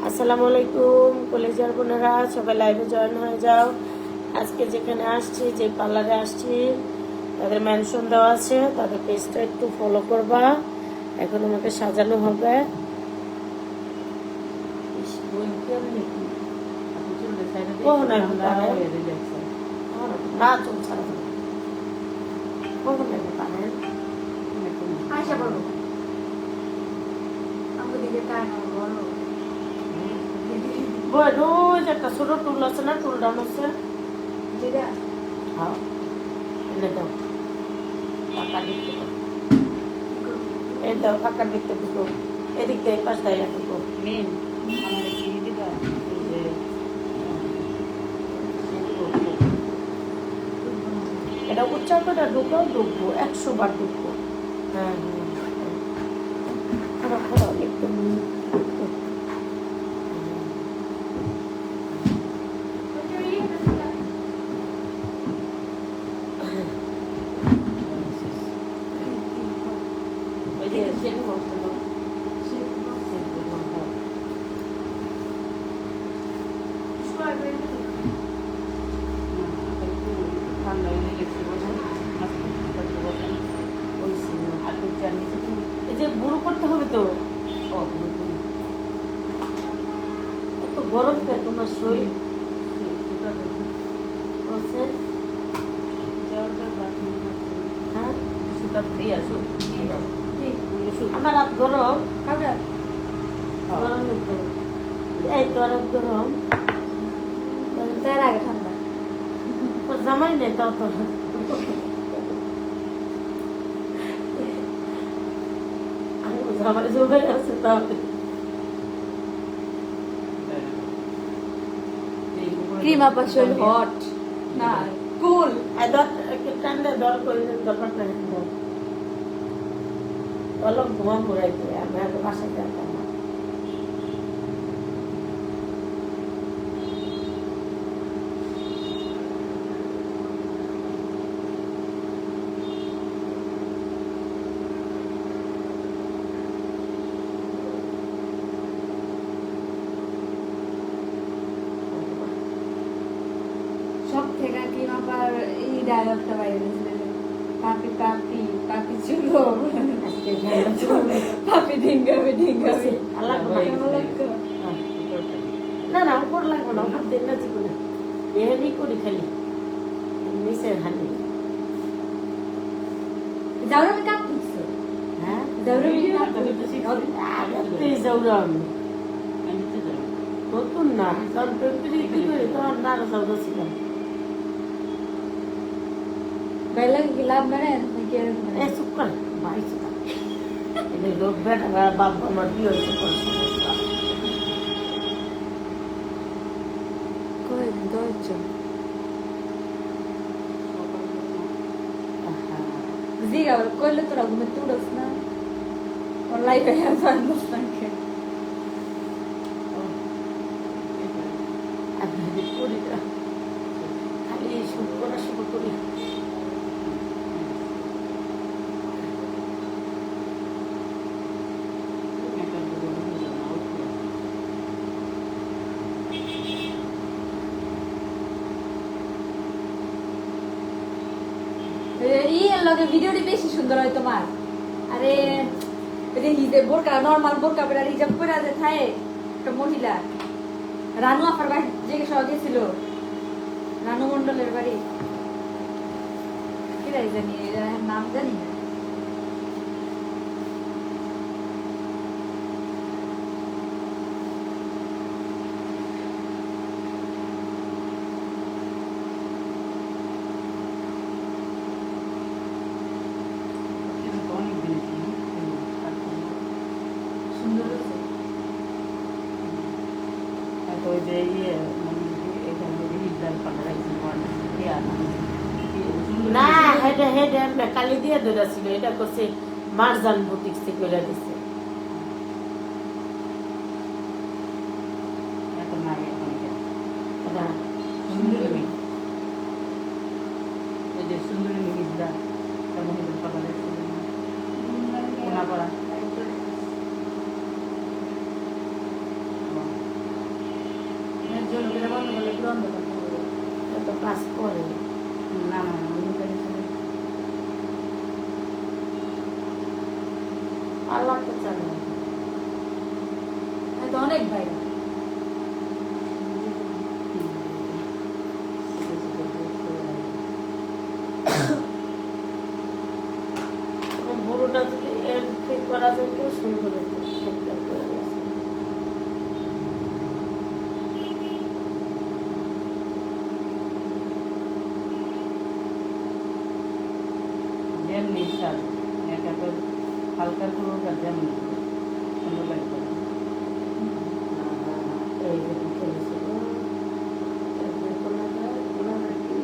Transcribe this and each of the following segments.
আসসালামু আলাইকুম কলেজার বোনেরা, সবাই লাইভে জয়েন হয়ে যাও। আজকে যেখানে আসছি, যে পার্লারে আসছি, তাদের মেনশন দেওয়া আছে, তাদের পেজটা একটু ফলো করবা। এখন আমাকে সাজানো হবে। আয়সা বলো আমাকে দিকে তাই না বলো রোজ একটা ছোট টুল আছে না, টুল ডাউন আছে, যেটা হ্যাঁ এনে দাও। ফাঁকা দিকতে দাও, এই দাও ফাঁকা দিকতে দুটো, এদিক দিয়ে পাশ দেয় দুটো মেন। এটা উচ্চারণটা ঢুকো, ঢুকবো 100 বার ঢুকবো। হ্যাঁ হ্যাঁ, খারাপ একদম। এই যে বুড়ো করতে হবে তো, এত গরম কে তোমার শরীর? আমার রাত গরম, গরম এই তো অনেক গরম। তার আগে ঠান্ডা তোর জামাই নেই তাও তো, জামাই জমে আছে তাহলে। ক্রিম আপা শরীর হট না কুল ঠান্ডা দল করে ব্যাপারটা অলপ ঘুমা ঘুরাইতে আমি আগে বাসায় যেতাম না। সব থেকে ক্রিম আপার এই ডায়লগটা বাইরে দিয়েছিল, পাপি পাপি পাপি চুলো আজকে ঠান্ডা চলবে। পাপি ঢিঙ্গাবে ঢিঙ্গাবে আল্লাহ কেমন লাগতো? না না উপর লাগবে না, ওখান দিন না জীবনে এহেনি করি খালি নিচের হানি। যাওয়ার আমি কাপ দিচ্ছি হ্যাঁ যাওয়ার আমি কাপ আগেতেই যাওরা আমি নতুন না, কারণ পেম্পিরি কি করি তখন নাড়া চাউরা ছিলাম। বাইরে কি লাভ মানে নাকি এরকম এ চুপ কর ভাই, চুপ কর। এটা লোক বেটা বাপ আমার কি হয়েছে সমস্যা। কই দরজা জি আবার কইলে তোরা ঘুমে তুড়স না ওর লাইফে হ্যাঁ নাকি আমি করি না, খালি শুরু করা শুরু করি। এর লগে ভিডিওটি বেশি সুন্দর হয় তোমার। আরে এই যে বোরকা নরমাল বোরকা পরে রিজার্ভ করে আছে থাই একটা মহিলা রানু আপার বাড়ি যে সহ গেছিল, রানু মন্ডলের বাড়ি কি রাই জানি নাম জানি না। সুন্দর হয়েছে না হেডে হেডে আমরা কালি দিয়ে ধরে ছিল, এটা করছে মারজান বুটিক থেকে করে দিছে। সুন্দরী মিহিদা মহিলা পালারে কোনা করা কাজ করে না না অন্য কাজে চলে পার্লার তো জানে তো অনেক বাইরে বুড়োটা যদি এর ঠিক করা যায় খুব সুন্দর হতো ঠিকঠাক করে গেছে। যেমনি স্বাদ একেবারে হালকা করুক আর যেমনি সুন্দর লাগবে এই যে ঢুকে গেছে গো। তারপরে কোনাটা কি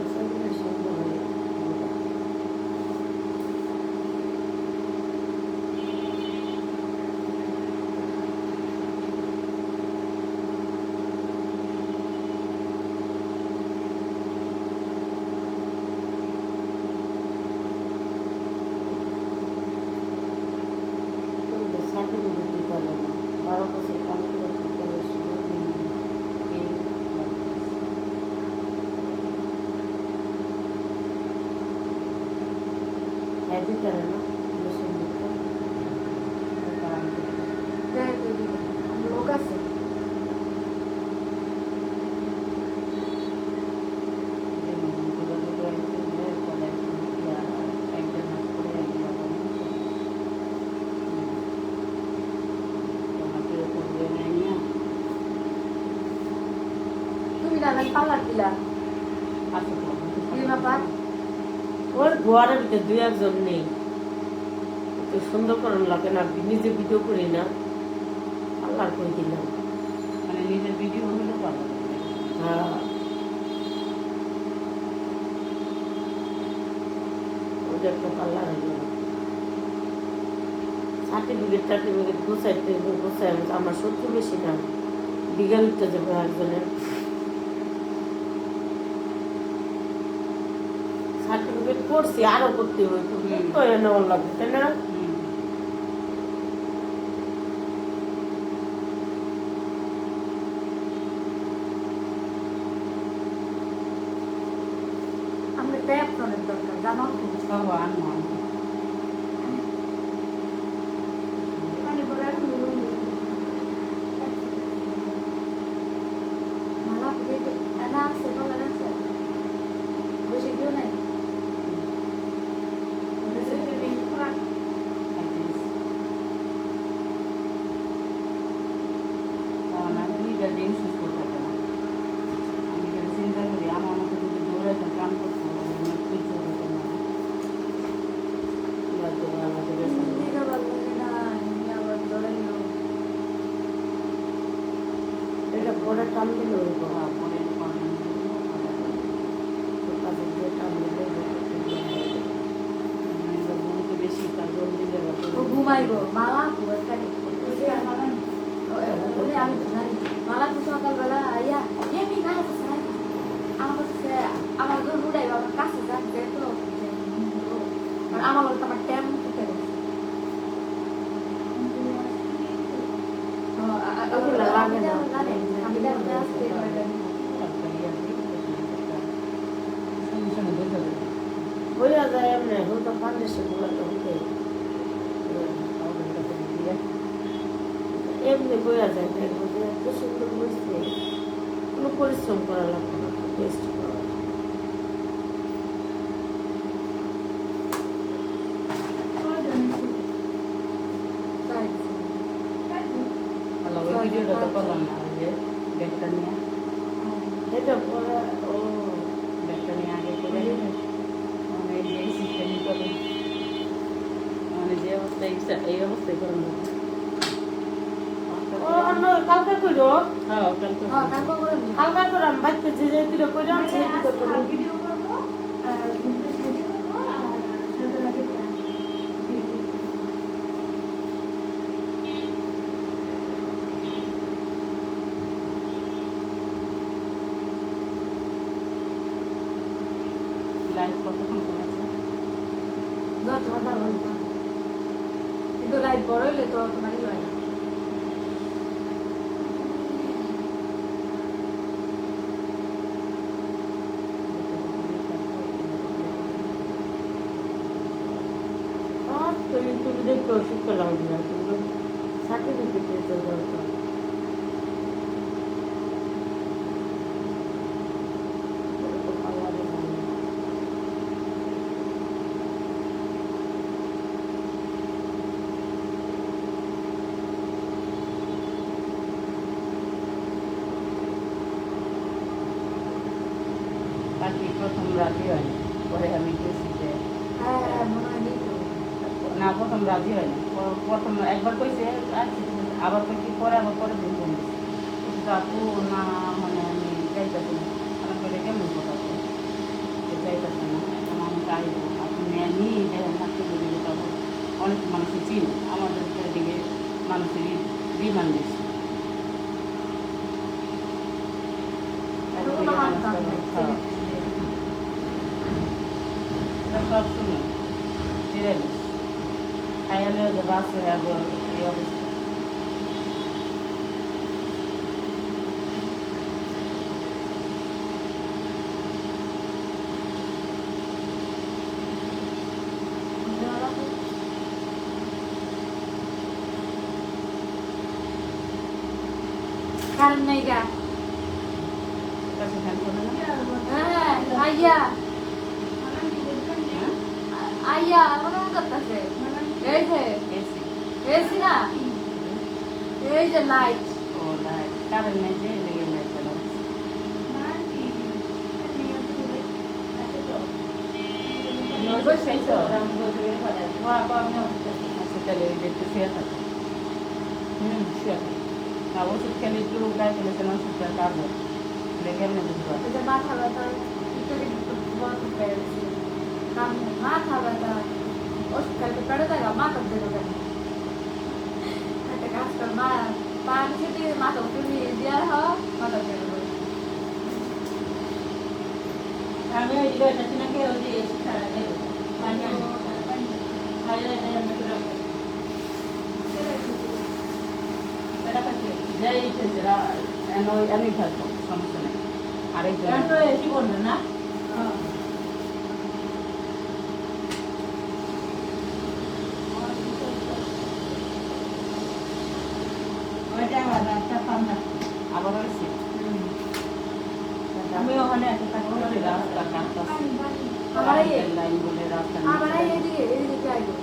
আসলে সুন্দর হয়ে গেছে। কিন্তু সার্টিফিকেট দিতে হবে না 12 বছর কাজ করে করতে হবে হ্যাঁ দিতে হবে না বেশি দিতে লোক আছে তুমি না পার্লার দিলা পার ওর ঘরের ভিতরে দুই একজন নেই তো সুন্দর করে লাগে না নিজে ভিডিও করি না আল্লাহ করে দিলাম মানে নিজের ভিডিও হলে ভালো হ্যাঁ ওদের একটা পাল্লার সার্টিফিকেট গোছাইতে গোছাই আমার সত্যি বেশি না বিঘা উঠতে যাবো একজনের সার্টিফিকেট করছি আরো করতে হবে তো নেওয়ার লাগবে তাই না আমরা প্যাপনের দরকার জানো তো সব আনবো মানে বলে মালা পেতে না আছে বলে আছে বেশি কেউ নাই দিন সুস্থ থাকে না আমি কেন চিন্তা করি আমার মতো যদি দৌড়াইতাম কাম করতাম কিছু হতো না এটা পরে টান দিলে ওই পরে কাজের দিয়ে টান দিলে বউকে বেশি কাজ জলদি যাবে ও ঘুমাইবো মালা আমি মালা তো সকালবেলা আইয়া এমনি না আমার কাছে আমার ঘর উড়াইবো আমার কাছে যাচ্ছে তো আমার বলতে আমার ট্যাম উঠে গেছে আমি আসতে বোঝা যায় এমনি এখন তো ফাউন্ডেশন গুলো তো হতে এমনি বোঝা যায় দেখবো যে এত সুন্দর বুঝতে কোনো পরিশ্রম করা লাগবে না টেস্ট করা ভালো ওই ভিডিওটা তো করলাম না ওই যে ব্যাগটা নিয়ে এটা পরে ও ব্যাগটা নিয়ে আগে করে মানে যে সিস্টেমই করে মানে যে অবস্থায় এই অবস্থায় করে না ও অন্য কালকে কইরো হ্যাঁ কালকে হালকা করে আমি বাইতে যে যে দিলে কইরো আমি সেই দিকে করি ভিডিও করবো আর লাইভ কতক্ষণ করেছে কিন্তু লাইট বড় হইলে তো তোমারই হয় না তো শিখতে লাগবে না, কিন্তু সার্টিফিকেট তো দরকার। বাকি প্রথম রাজি হয়নি, পরে আমি গেছি যে হ্যাঁ মনে হয় নেই তো। না, প্রথম রাজি হয়নি। প্রথম একবার কইছে আচ্ছা ঠিক আছে, আবার কইছি পরে আবার পরের দিন ফোন দিছি, কিন্তু আপু না মানে আমি যাইতেছি না। আমি বলে কেমন কথা বলে যাইতেছে না, এখন আমি চাইবো আপনি নিয়ে দেখেন থাকতে বলি তখন অনেক মানুষই চিনি, আমাদের দিকে মানুষেরই ডিমান্ড দিচ্ছে। কোনো মানতাম না। সব শুনে ফিরে খাইলে যে বাস হয়ে একবার এই অবস্থা। কারণ নাই গা। কাছে ফ্যান করে না হ্যাঁ আইয়া আইয়া মনে করতেছে এই যে এসি এসি না এই যে লাইট ও লাইট কারেন্ট নেই যে লেগে লাইট চালা বসেই তো আচ্ছা তাহলে একটু শুয়ে থাকো। শুয়ে থাকো না, ওষুধ খেলে একটু গায়ে ফেলেছে না, ওষুধটা কাটবে কেমনে বুঝবো। এই যে মাথা ব্যথা একটু বন্ধ হয়ে গেছে মাথা ব্যথা ওষুধ খাইতে পেড়ে দেখা মাথা দেবো কেন একটা কাজ কর মা পা নিচে দিয়ে মাথা উঠে নিয়ে দেওয়ার হওয়া মাথা দেবো আমি ওই যে নাকি ওই যে সারা দেব পানি আমি থাকবো সমস্যা নেই। আরেকজন কি বলবেন না আবার হয়েছে আমি ওখানে রাস্তা কাটতেছি লাইন বলে রাস্তা আবার এদিকে এদিকে আইবো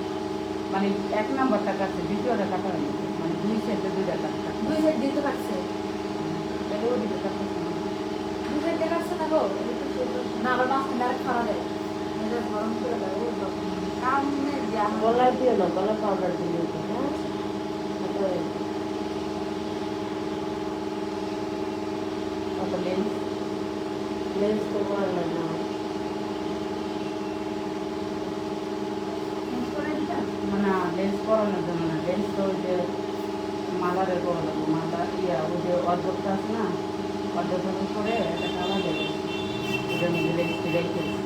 মানে 1 নাম্বারটা কাটছে, দ্বিতীয়টা কাটা হয়নি, মানে 2 সাইডে 2টা কাটছে। দুই সাইড দিতে পারছে তাহলে ওদিকে কাটতেছে না। দুই সাইড দেখাচ্ছে না গো না আবার মাঝখানে ডাইরেক্ট খাওয়া দেয় এটা গরম করে দেয় ও কামনে দিয়া গলায় দিও না, গলা পাউডার দিলে তো, হ্যাঁ কত লেন্স লেন্স তো বড় লাগে না। না, লেন্স পরানোর জন্য না, লেন্স তো ওই যে মালারের করা লাগবে, মালার ওই যে অর্ধকটা আছে না, অর্ধকের উপরে একটা কালা দেবে, ওটার মধ্যে লেন্স ফিরাই ফেলছে।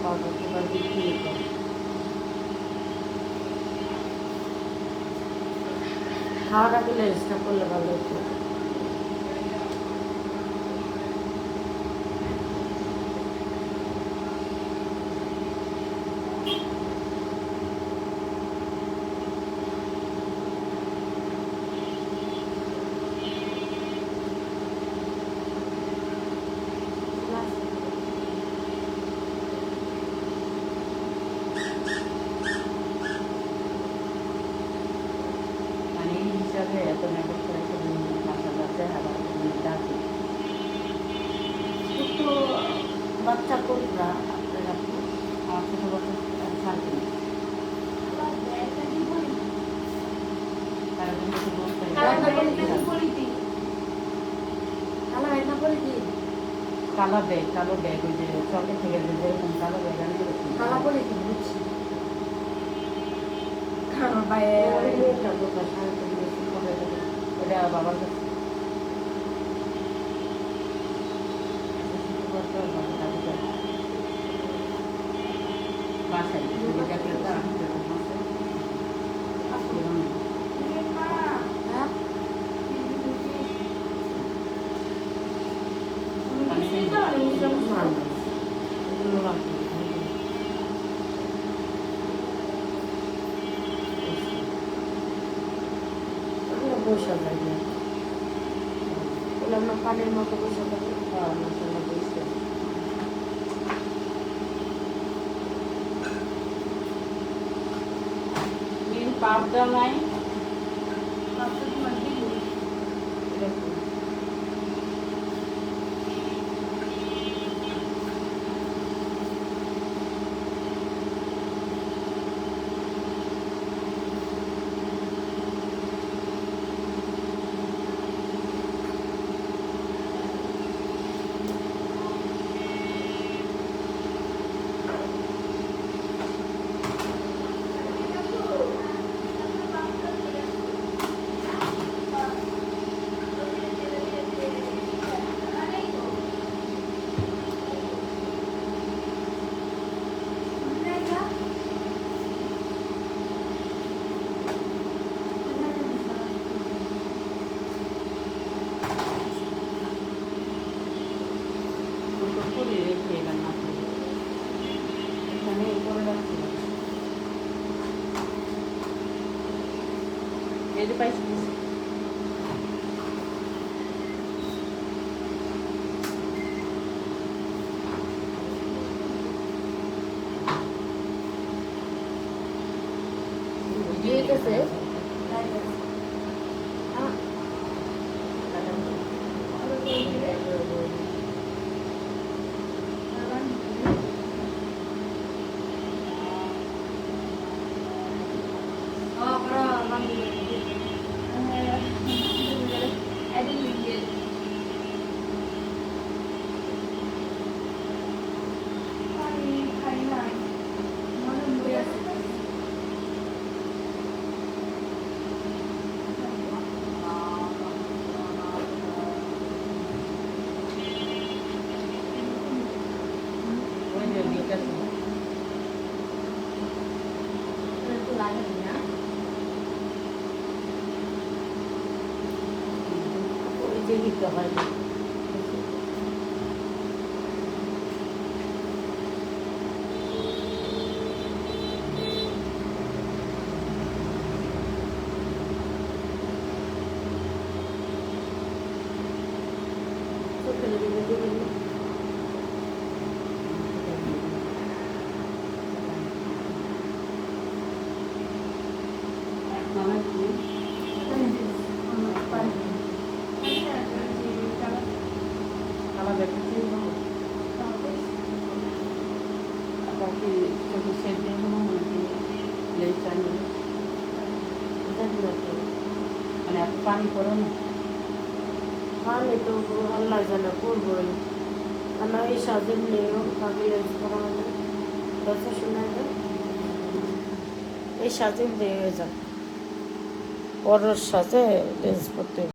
পাউডার এবার বিক্রি করে খাওয়ার আগে লেন্সটা করলে ভালো হতো। মানে এই হিসাবে এত মেকআপ করে মাসা যাচ্ছে আবার ডাকে একটু বাচ্চা কোনটা আপনার আপনি? আমার ছোটো বছর শান্তি নেই, তার জন্য শুধু কালো ব্যাগ ওই যে চকের থেকে যেরকম কালো ব্যাগ আমি ওই মেয়েটা কোথায়? শান্তি বেশি করে দেবে। ওটা বাবার কাছে বাসায় মানুষ, এগুলো লাগবে। বসে থাকে, বললাম না পানির মতো বসে থাকে। হ্যাঁ, মাশাআল্লাহ বুঝতে। মেন পাবদা নাই এরকম। দুটো করে রেখে রান্না করি, এখানে করে রাখছি। এই যে পাইছি ঠিক আছে। ওই যে বিকাশে ওই যে দিতে হয় না। চোখের দিকে দিবি না। মামা কি খালা দেখেছি বাকি চোখে সেট দিয়ে লেজ টানিয়ে জানি না তো। মানে এত পানি পড়ে না। পানি তো আল্লাহ জানা করবোই, আমার এই সাজেন নেও পাগলের করা মানে কথা শোনায় না, এই সাজেন দিয়ে যা পরের সাথে লেন্স করতে